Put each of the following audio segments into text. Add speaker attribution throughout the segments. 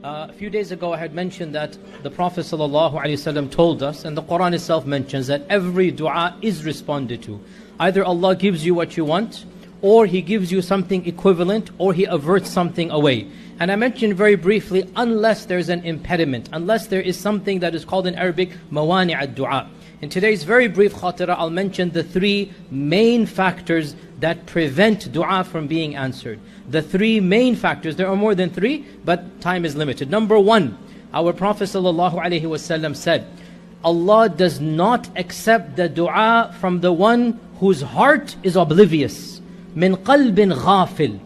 Speaker 1: A few days ago I had mentioned that the Prophet ﷺ told us, and the Quran itself mentions, that every dua is responded to. Either Allah gives you what you want, or He gives you something equivalent, or He averts something away. And I mentioned very briefly, unless there's an impediment, unless there is something that is called in Arabic, mawani' ad-du'a. In today's very brief khatira, I'll mention the three main factors that prevent dua from being answered. The three main factors, there are more than three, but time is limited. Number one, our Prophet ﷺ said, Allah does not accept the dua from the one whose heart is oblivious. Min qalbin ghafil.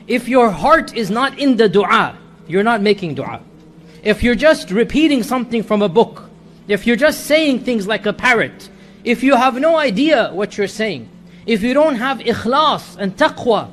Speaker 1: If your heart is not in the dua, you're not making dua. If you're just repeating something from a book, if you're just saying things like a parrot, if you have no idea what you're saying, if you don't have ikhlas and taqwa,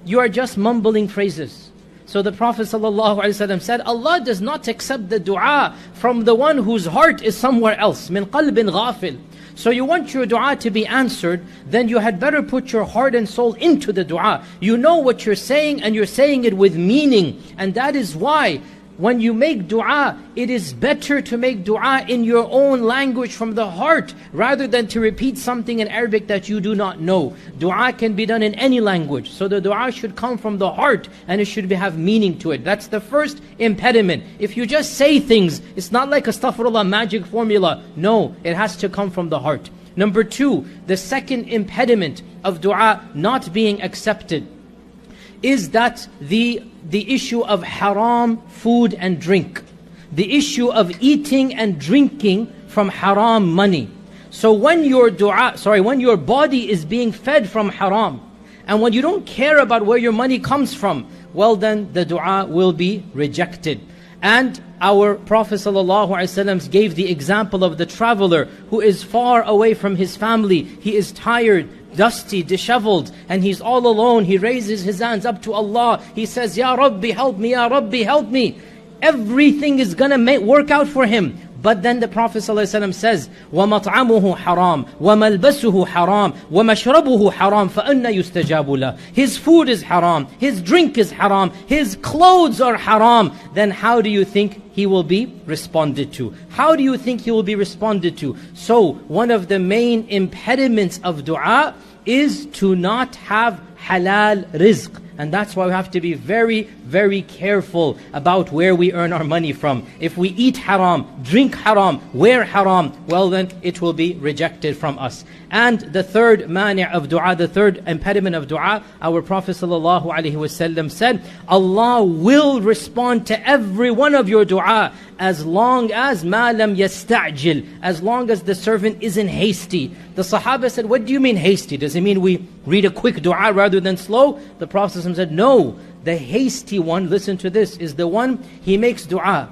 Speaker 1: you are just mumbling phrases. So the Prophet ﷺ said, Allah does not accept the dua from the one whose heart is somewhere else. Min qalbin ghafil. So you want your dua to be answered, then you had better put your heart and soul into the dua. You know what you're saying, and you're saying it with meaning. And that is why when you make dua, it is better to make dua in your own language from the heart, rather than to repeat something in Arabic that you do not know. Dua can be done in any language. So the dua should come from the heart, and it should have meaning to it. That's the first impediment. If you just say things, it's not like astaghfirullah magic formula. No, it has to come from the heart. Number two, the second impediment of dua not being accepted is that the issue of haram food and drink. The issue of eating and drinking from haram money. So when your body is being fed from haram, and when you don't care about where your money comes from, well then the dua will be rejected. And our Prophet ﷺ gave the example of the traveler who is far away from his family. He is tired, dusty, disheveled, and he's all alone. He raises his hands up to Allah. He says, Ya Rabbi, help me, Ya Rabbi, help me. Everything is going to work out for him. But then the Prophet ﷺ says, وَمَطْعَمُهُ حَرَامٌ وَمَلْبَسُهُ حَرَامٌ وَمَشْرَبُهُ حَرَامٌ فَأَنَّ يُسْتَجَابُ لَهُ. His food is haram, his drink is haram, his clothes are haram. Then how do you think he will be responded to? How do you think he will be responded to? So one of the main impediments of dua is to not have halal rizq. And that's why we have to be very, very careful about where we earn our money from. If we eat haram, drink haram, wear haram, well then it will be rejected from us. And the third mani' of dua, the third impediment of dua, our Prophet ﷺ said, Allah will respond to every one of your dua as long as ma lam yasta'jil, as long as the servant isn't hasty. The Sahaba said, what do you mean hasty? Does it mean we read a quick dua rather than slow? The Prophet said, no. The hasty one, listen to this, is the one, he makes dua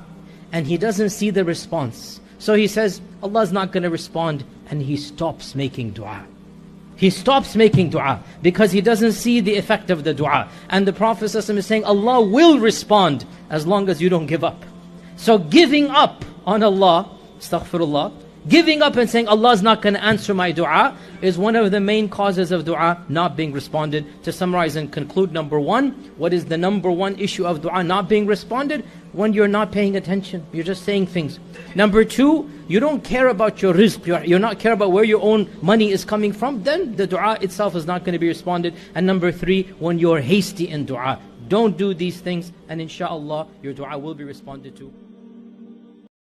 Speaker 1: and he doesn't see the response. So he says, Allah is not going to respond, and he stops making dua. He stops making dua because he doesn't see the effect of the dua. And the Prophet ﷺ is saying, Allah will respond as long as you don't give up. So giving up on Allah, astaghfirullah, giving up and saying Allah is not going to answer my dua is one of the main causes of dua not being responded. To summarize and conclude, number one, what is the number one issue of dua not being responded? When you're not paying attention, you're just saying things. Number two, you don't care about your rizq, you're not care about where your own money is coming from, then the dua itself is not going to be responded. And number three, when you're hasty in dua, don't do these things, and inshallah your dua will be responded to.